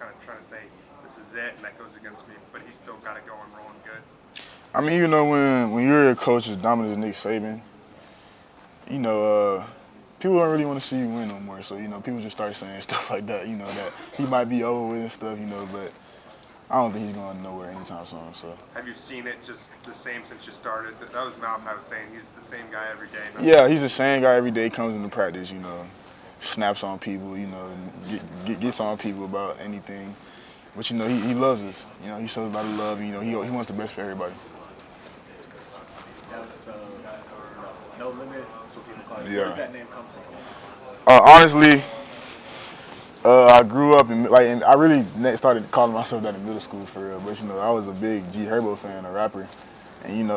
kind of trying to say this is it and that goes against me, but he's still got it going, rolling good. I mean, when you're a coach as dominant as Nick Saban, you know, people don't really want to see you win no more. So people just start saying stuff like that. That he might be over with and stuff. But I don't think he's going nowhere anytime soon. So Have you seen it just the same since you started? That was Mouth I was saying. He's the same guy every day. yeah, he's the same guy every day. Comes into practice. Snaps on people. Gets on people about anything. But he loves us. He shows a lot of love. He wants the best for everybody. That was No Limit. That's what people call it. Where Yeah. does that name come from? Honestly, I grew up and I really started calling myself that in middle school for real. But I was a big G Herbo fan, a rapper, and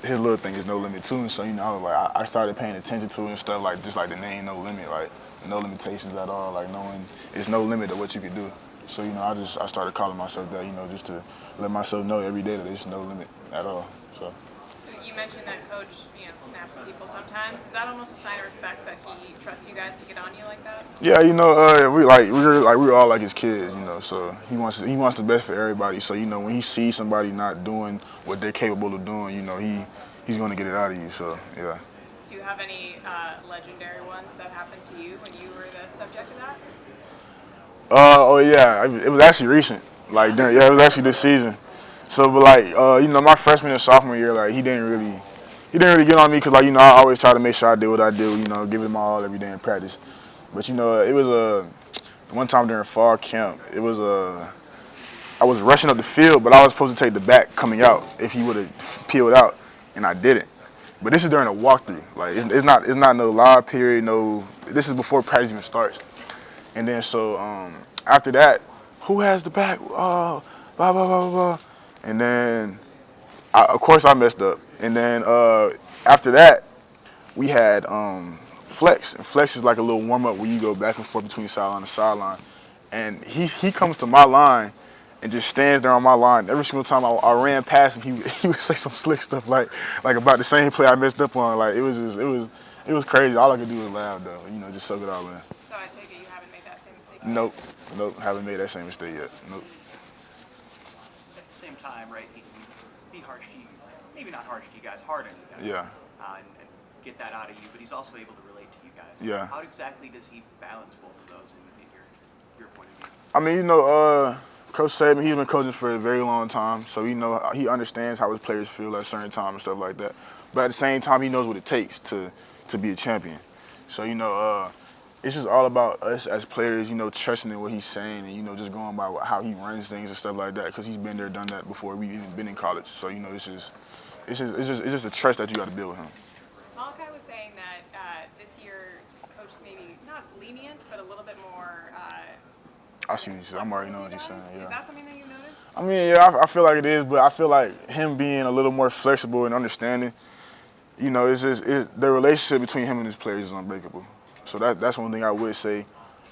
his little thing is No Limit too. And so I was like, I started paying attention to it and stuff like just like the name No Limit, like no limitations at all, like knowing it's no limit to what you can do. So I started calling myself that, just to let myself know every day that it's no limit at all. So. So you mentioned that coach, snaps at people sometimes. Is that almost a sign of respect that he trusts you guys to get on you like that? Yeah, we were all like his kids, So he wants the best for everybody. So when he sees somebody not doing what they're capable of doing, he's going to get it out of you. So yeah. Do you have any legendary ones that happened to you when you were the subject of that? Oh yeah, it was actually recent. It was actually this season. So, but my freshman and sophomore year, he didn't really get on me because I always try to make sure I did what I do, give it my all every day in practice. But it was one time during fall camp, I was rushing up the field, but I was supposed to take the back coming out if he would have peeled out, and I didn't. But this is during a walkthrough. It's not no live period. No, this is before practice even starts. And then so after that, who has the back? Oh, blah blah blah blah blah. And then of course I messed up. And then after that, we had flex. And flex is like a little warm up where you go back and forth between sideline and sideline. And he comes to my line and just stands there on my line. Every single time I ran past him, he would say some slick stuff like about the same play I messed up on. It was crazy. All I could do was laugh though. Just soak it all in. So I take it you haven't made that same mistake yet? Nope, haven't made that same mistake yet. Nope. At the same time, right, he can be harsh to you, maybe not harsh to you guys, hard on you guys. Yeah. And get that out of you, but he's also able to relate to you guys. Yeah. How exactly does he balance both of those in your point of view? I mean, Coach Saban, he's been coaching for a very long time, so he understands how his players feel at certain times and stuff like that. But at the same time, he knows what it takes to be a champion. So it's just all about us as players, trusting in what he's saying and just going by how he runs things and stuff like that. Because he's been there, done that before. We've even been in college, so it's just a trust that you got to build with him. Malachi was saying that this year, coach is maybe not lenient, but a little bit more. I see what you said. I'm already know what you're saying. Yeah. Is that something that you noticed? I mean, yeah, I feel like it is, but I feel like him being a little more flexible and understanding, the relationship between him and his players is unbreakable. So that's one thing I would say,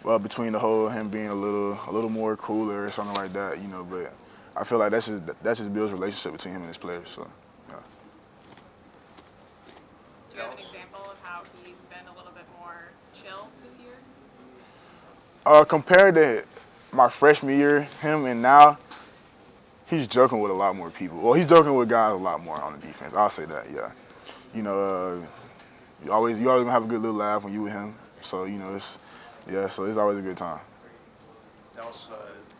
between the whole him being a little more cooler or something like that, But I feel like that's just Bill's relationship between him and his players. So, yeah. Do you have an example of how he's been a little bit more chill this year? Compared to my freshman year, him and now, he's joking with a lot more people. Well, he's joking with guys a lot more on the defense. I'll say that, yeah. You always gonna have a good little laugh when you with him. So so it's always a good time. Dallas,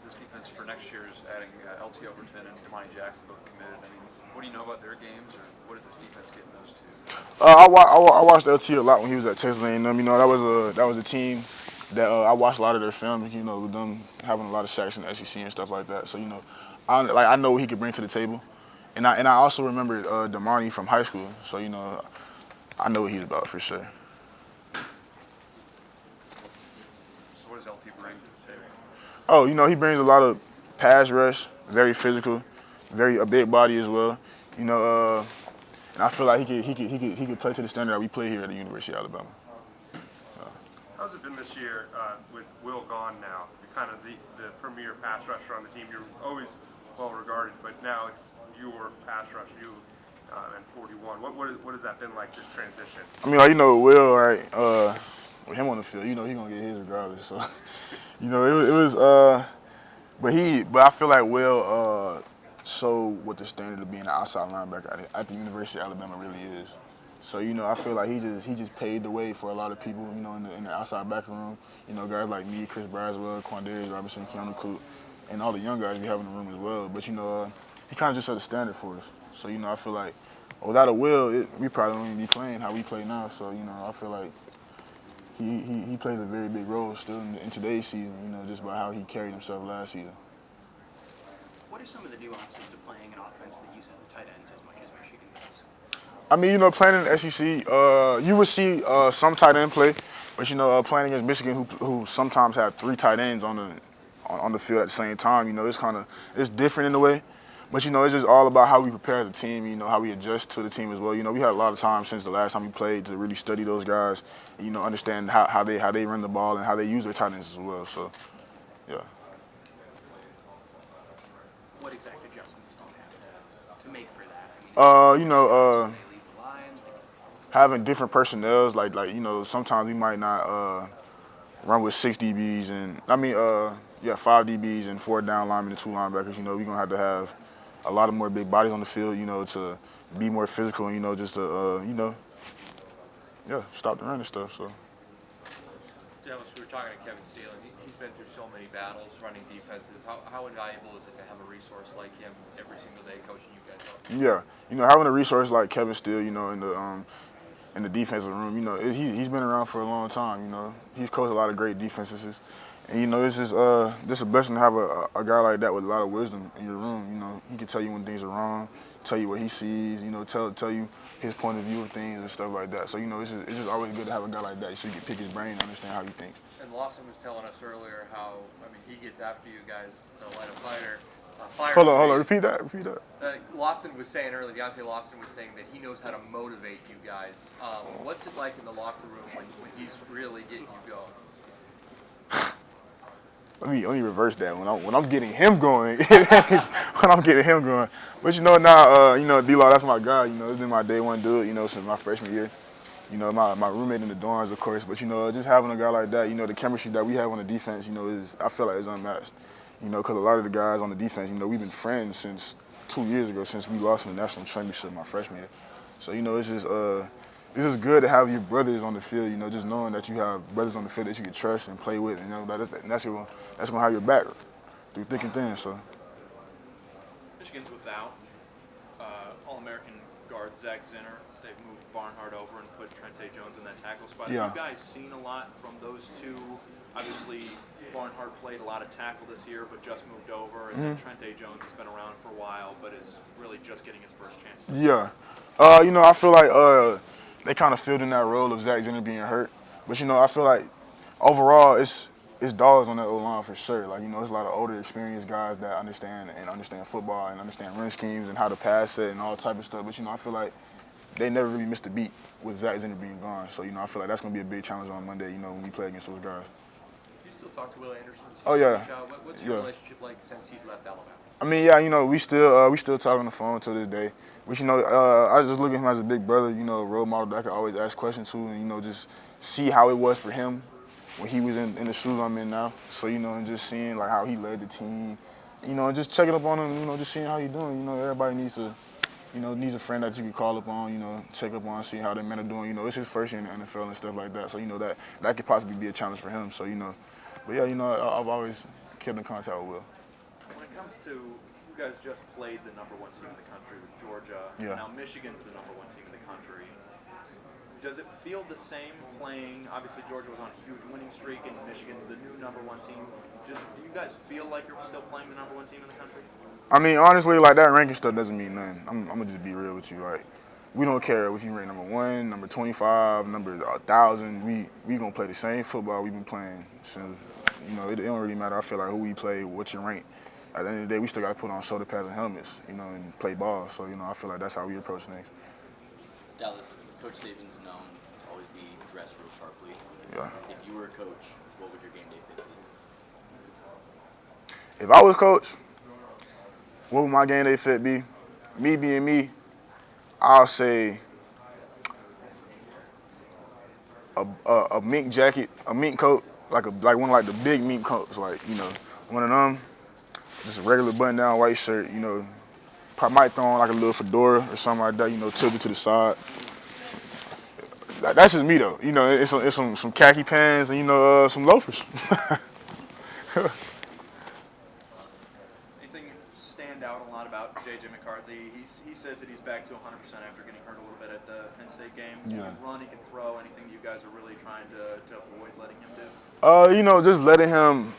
this defense for next year is adding LT Overton and Damani Jackson both committed. I mean, what do you know about their games, or what is this defense getting those two? I watched LT a lot when he was at Texas A&M. That was a team that I watched a lot of their film. With them having a lot of sacks in the SEC and stuff like that. So I know what he could bring to the table, and I also remember Damani from high school. So I know what he's about for sure. So what does LT bring to the table? Oh, he brings a lot of pass rush, very physical, a big body as well. And I feel like he could play to the standard that we play here at the University of Alabama. How's it been this year with Will gone now? You're kind of the premier pass rusher on the team. You're always well regarded, but now it's your pass rush, you and 41. What has that been like, this transition? I mean, Will, right? With him on the field, he's gonna get his regardless. So, it was But I feel like Will so what the standard of being an outside linebacker at the University of Alabama really is. So I feel like he just paved the way for a lot of people, in the outside backer room. Guys like me, Chris Braswell, Quandarius Robinson, Keanu Coot, and all the young guys we have in the room as well. But he kind of just set a standard for us. So I feel like without a Will, we probably don't even be playing how we play now. So I feel like he plays a very big role still in today's season. Just by how he carried himself last season. What are some of the nuances to playing an offense that uses the tight ends as much as Michigan does? I mean, playing in the SEC, you would see some tight end play, but playing against Michigan, who sometimes have 3 tight ends on the field at the same time, it's different in a way. But it's just all about how we prepare the team, how we adjust to the team as well. We had a lot of time since the last time we played to really study those guys, understand how they run the ball and how they use their tight ends as well. So, yeah. What exact adjustments don't have to make for that? Uh, May leave the line. Having different personnels, like sometimes we might not run with 6 DBs and 5 DBs and 4 down linemen and 2 linebackers. We're gonna have to have a lot of more big bodies on the field, to be more physical and just to stop the run and stuff. So. Dallas, we were talking to Kevin Steele, and he's been through so many battles running defenses. How invaluable is it to have a resource like him every single day coaching you guys up? Yeah, having a resource like Kevin Steele, in the defensive room, he's been around for a long time. He's coached a lot of great defenses, and it's just a blessing to have a guy like that with a lot of wisdom in your room. He can tell you when things are wrong, tell you what he sees, tell you his point of view of things and stuff like that. So it's just always good to have a guy like that so you can pick his brain and understand how he thinks. And Lawson was telling us earlier how, he gets after you guys to light a fire. Hold on, repeat that. Lawson was saying earlier, Deontay Lawson was saying that he knows how to motivate you guys. What's it like in the locker room when he's really getting you going? Let me reverse that. When I'm getting him going, when I'm getting him going. But now, D-Law, that's my guy. It's been my day one dude. Since my freshman year. My roommate in the dorms, of course. But just having a guy like that, the chemistry that we have on the defense, I feel like is unmatched. Because a lot of the guys on the defense, we've been friends since 2 years ago, since we lost in the national championship my freshman year. So it's just good to have your brothers on the field. Just knowing that you have brothers on the field that you can trust and play with, that's gonna have your back through thick and thin. So. Michigan's without All-American guard Zach Zinner. They've moved Barnhart over and put Trente Jones in that tackle spot. Yeah. Have you guys seen a lot from those two? Obviously, Barnhart played a lot of tackle this year, but just moved over. And then Trente Jones has been around for a while, but is really just getting his first chance. Yeah. I feel like they kind of filled in that role of Zach Zinner being hurt. But, I feel like overall it's dogs on that O-line for sure. Like, it's a lot of older, experienced guys that understand football and understand run schemes and how to pass it and all type of stuff. But, I feel like they never really missed a beat with Zach Zinner being gone. So, I feel like that's going to be a big challenge on Monday, when we play against those guys. Do you still talk to Will Anderson? Oh, yeah. What's your relationship like since he's left Alabama? I mean, yeah, we still talk on the phone to this day. Which I just look at him as a big brother, a role model that I could always ask questions to, and just see how it was for him when he was in the shoes I'm in now. So and just seeing like how he led the team, and just checking up on him, just seeing how he's doing. Everybody needs a friend that you can call up on, check up on, see how their men are doing. It's his first year in the NFL and stuff like that. So that could possibly be a challenge for him. So but yeah, I've always kept in contact with Will. When it comes to, you guys just played the number 1 team in the country with Georgia. Yeah. Now Michigan's the number 1 team in the country. Does it feel the same playing? Obviously Georgia was on a huge winning streak, and Michigan's the new number 1 team. Do you guys feel like you're still playing the number 1 team in the country? I mean, honestly, like that ranking stuff doesn't mean nothing. I'm gonna just be real with you. Like, we don't care if you rank number 1, number 25, number 1,000. We gonna play the same football we've been playing since. It don't really matter. I feel like who we play, what you rank. At the end of the day, we still got to put on shoulder pads and helmets, and play ball. So, I feel like that's how we approach things. Dallas, Coach Saban's known to always be dressed real sharply. Yeah. If you were a coach, what would your game day fit be? If I was coach, what would my game day fit be? Me being me, I'll say a mink jacket, a mink coat, like one of the big mink coats, like one of them. just a regular button-down white shirt, you know. Might throw on like a little fedora or something like that, you know, tilted to the side. That's just me though, you know. It's some khaki pants and you know some loafers. Anything stand out a lot about J.J. McCarthy? He says that he's back to 100% after getting hurt a little bit at the Penn State game. He Yeah. can run, he can throw. Anything you guys are really trying to avoid letting him do? You know, just letting him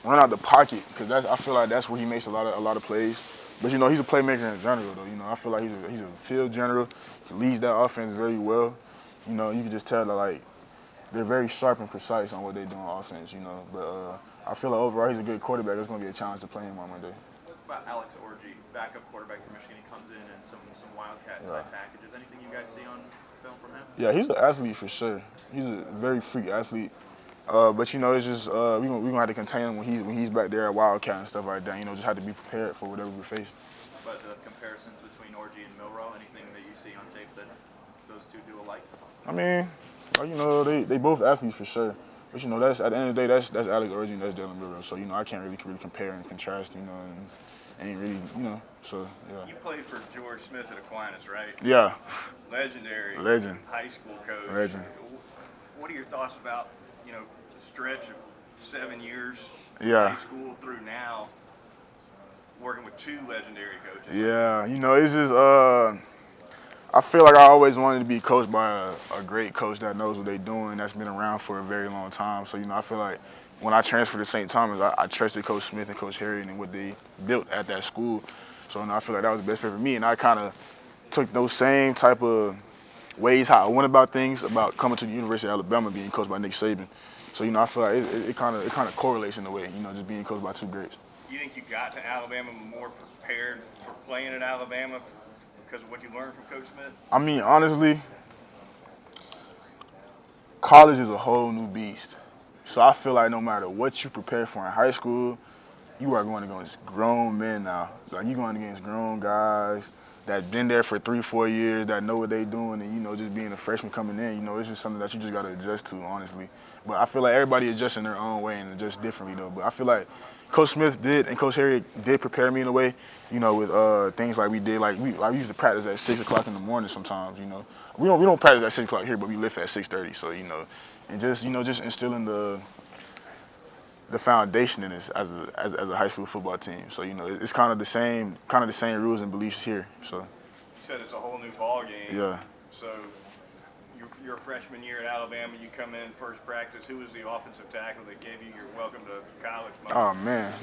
run out the pocket because I feel like that's where he makes a lot of plays. But you know, he's a playmaker in general though. You know, I feel like he's a field general. He leads that offense very well. You know, you can just tell that like they're very sharp and precise on what they do on offense. You know, but I feel like overall he's a good quarterback. It's going to be a challenge to play him on Monday. What about Alex Orji, backup quarterback for Michigan? He comes in some Wildcat type packages. Anything you guys see on film from him? Yeah, he's an athlete for sure. He's a very freak athlete. But you know, it's just we gonna have to contain him when he's back there at Wildcat and stuff like that. You know, just have to be prepared for whatever we face. But the comparisons between Orji and Milroe, anything that you see on tape that those two do alike? I mean, well, you know, they both athletes for sure. But you know, that's at the end of the day, that's Alex Orji and that's Jalen Milroe. So you know, I can't really compare and contrast. You know, and ain't really, you know. So yeah. You played for George Smith at Aquinas, right? Yeah. Legendary. Legend. High school coach. Legend. What are your thoughts about, you know, the stretch of 7 years, Yeah. high school through now, working with two legendary coaches? Yeah, you know, it's just I feel like I always wanted to be coached by a great coach that knows what they're doing, that's been around for a very long time. So, you know, I feel like when I transferred to St. Thomas, I trusted Coach Smith and Coach Harriet and what they built at that school. So, you know, I feel like that was the best fit for me. And I kind of took those same type of ways how I went about things about coming to the University of Alabama, being coached by Nick Saban. So, you know, I feel like it kind of correlates in a way, you know, just being coached by two greats. You think you got to Alabama more prepared for playing at Alabama because of what you learned from Coach Smith? I mean, honestly, college is a whole new beast. So I feel like no matter what you prepare for in high school, you are going against grown men now. Like you're going against grown guys that been there for 3-4 years, that know what they doing, and you know, just being a freshman coming in, you know, it's just something that you just gotta adjust to, honestly. But I feel like everybody adjusts in their own way and adjusts differently though. But I feel like Coach Smith did and Coach Harriet did prepare me in a way, you know, with things like we did, like we used to practice at 6 o'clock in the morning sometimes, you know. We don't practice at 6 o'clock here, but we lift at 6:30. So, you know, and just, you know, just instilling the foundation in us as a high school football team. So, you know, it's kind of the same rules and beliefs here. So You said it's a whole new ball game. yeah. So your freshman year at Alabama, you come in first practice. Who was the offensive tackle that gave you your welcome to college moment? Oh man.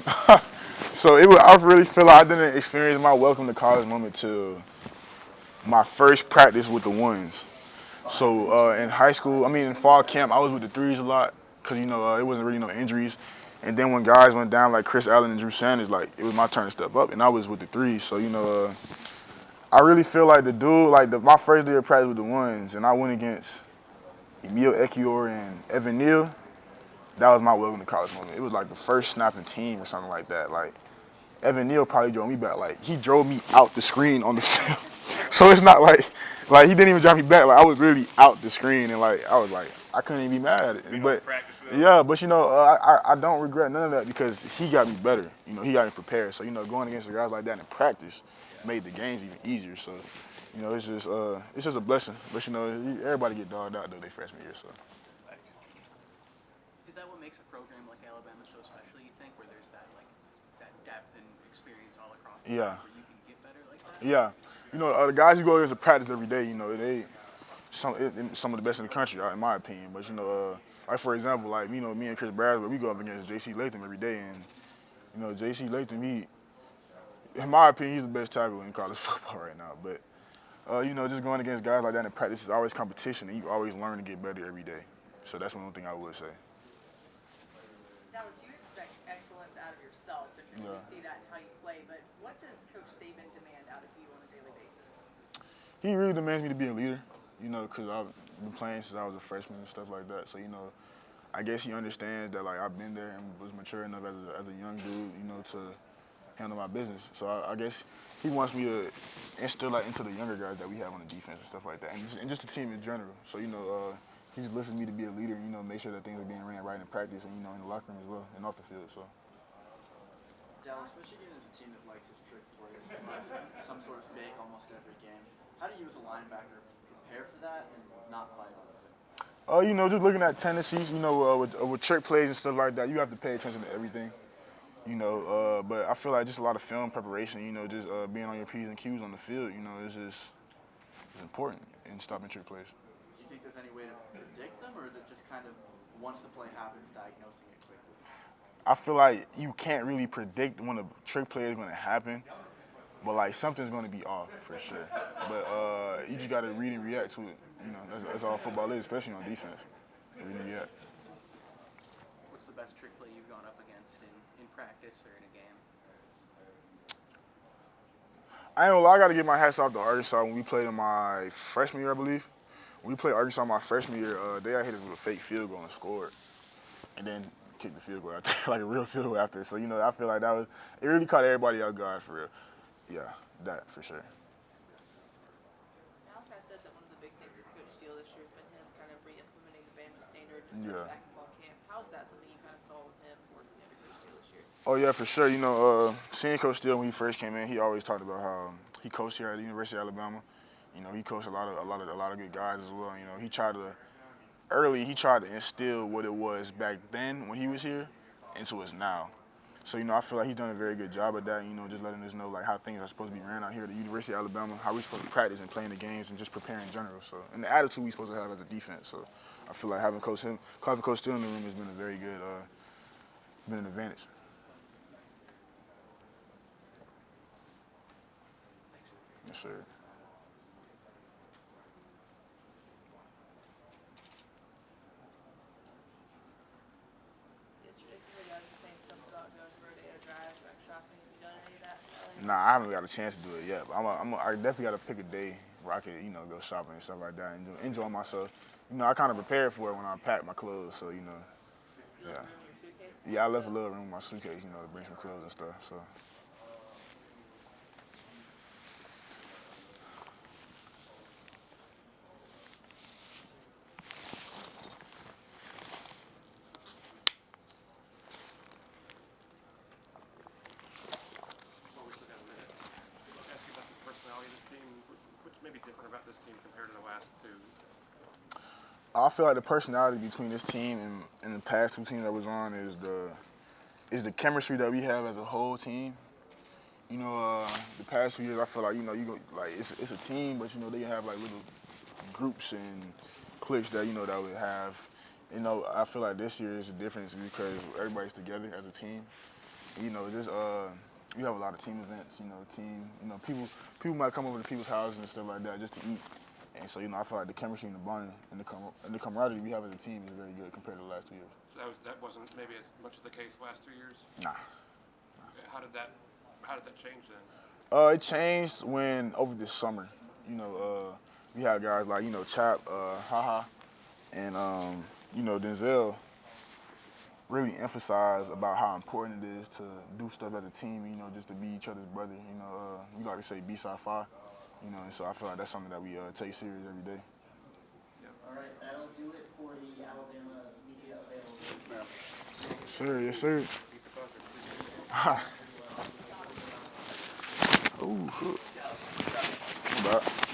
So I really feel like I didn't experience my welcome to college moment till my first practice with the ones. So in high school, in fall camp, I was with the threes a lot because, you know, it wasn't really no injuries. And then when guys went down like Chris Allen and Drew Sanders, like it was my turn to step up, and I was with the threes. So, you know, I really feel like the dude, like my first day of practice with the ones, and I went against Emil Ekiyor and Evan Neal. That was my welcome to college moment. It was like the first snapping team or something like that. Like Evan Neal probably drove me back. Like he drove me out the screen on the field. So it's not like he didn't even drive me back. Like I was really out the screen, and like I was like I couldn't even be mad at it. But yeah, but you know I don't regret none of that because he got me better. You know, he got me prepared. So you know, going against the guys like that in practice made the games even easier. So you know, it's just a blessing. But you know, everybody get dogged out though they freshman year. So. Is that what makes a program like Alabama so special, you think, where there's that depth and experience all across the Yeah. where you can get better like that? Yeah. You know, the guys who go against the practice every day, you know, they some of the best in the country, in my opinion. But, you know, like, for example, like, you know, me and Chris Braswell, we go up against J.C. Latham every day. And, you know, J.C. Latham, in my opinion, he's the best tackle in college football right now. But, you know, just going against guys like that in practice is always competition, and you always learn to get better every day. So that's one thing I would say. Dallas, you expect excellence out of yourself, and you see that in how you play, but what does Coach Saban demand out of you on a daily basis? He really demands me to be a leader, you know, because I've been playing since I was a freshman and stuff like that. So, you know, I guess he understands that, like, I've been there and was mature enough as a young dude, you know, to handle my business. So I guess he wants me to instill that into the younger guys that we have on the defense and stuff like that, and just the team in general. So, you know, he just listens to me to be a leader, you know, make sure that things are being ran right in practice and, you know, in the locker room as well and off the field. So. Dallas, Michigan is a team that likes its trick plays, some sort of fake almost every game. How do you as a linebacker prepare for that and not bite on it? You know, just looking at tendencies, you know, with trick plays and stuff like that, you have to pay attention to everything. You know, but I feel like just a lot of film preparation, you know, just being on your P's and Q's on the field, you know, it's important in stopping trick plays. Do you think there's any way to predict them, or is it just kind of once the play happens, diagnosing it quickly? I feel like you can't really predict when a trick play is going to happen, but like something's going to be off for sure. But you just got to read and react to it. You know, that's all football is, especially on defense. Read and react. What's the best trick play you've gone up against in practice or in a game? I ain't gonna lie, I got to get my hats off to Arkansas when we played in my freshman year, I believe. When we played Arkansas my freshman year, they hit us with a fake field goal and scored, and then kicked the field goal out there, like a real field goal after. So, you know, I feel like it really caught everybody out guard for real. Yeah, that for sure. Malachi said that one of the big things with Coach Steele this year has been him kind of re-implementing the Bama standard Yeah. back in fall camp. How is that something you kind of saw with him working under Coach Steele this year? Oh yeah, for sure. You know, seeing Coach Steele when he first came in, he always talked about how he coached here at the University of Alabama. You know, he coached a lot of good guys as well. You know, he tried to instill what it was back then when he was here into us now. So, you know, I feel like he's done a very good job at that, you know, just letting us know like how things are supposed to be ran out here at the University of Alabama, how we're supposed to practice and playing the games and just prepare in general. So, and the attitude we're supposed to have as a defense. So, I feel like having Coach Steele in the room has been a very good, been an advantage. Yes, sir. Yesterday, you guys were saying something about going to Rodeo Drive, back shopping. Have you done any of that? Nah, I haven't got a chance to do it yet. But I definitely got to pick a day where I could, you know, go shopping and stuff like that and enjoy myself. You know, I kind of prepared for it when I packed my clothes, so, you know, yeah. Yeah, I left a little room in my suitcase, you know, to bring some clothes and stuff, so. Well, we still got a minute. I'll ask you about the personality of this team. What's maybe different about this team compared to the last two? I feel like the personality between this team and the past two teams I was on is the chemistry that we have as a whole team. You know, the past 2 years, I feel like, you know, it's a team, but, you know, they have like little groups and cliques that, you know, that would have. You know, I feel like this year is a difference because everybody's together as a team. You know, just we have a lot of team events. You know, people might come over to people's houses and stuff like that just to eat. And so, you know, I feel like the chemistry and the bonding and the camaraderie we have as a team is very good compared to the last 2 years. So that wasn't maybe as much of the case the last 2 years? Nah. How did that change then? It changed when over this summer, you know, we had guys like, you know, Chap, Haha, and you know, Denzel really emphasize about how important it is to do stuff as a team, you know, just to be each other's brother. You know, we like to say B-side 5, you know, and so I feel like that's something that we take serious every day. All right, that'll do it for the Alabama media available. Yes, sir. Oh, shit. My bad.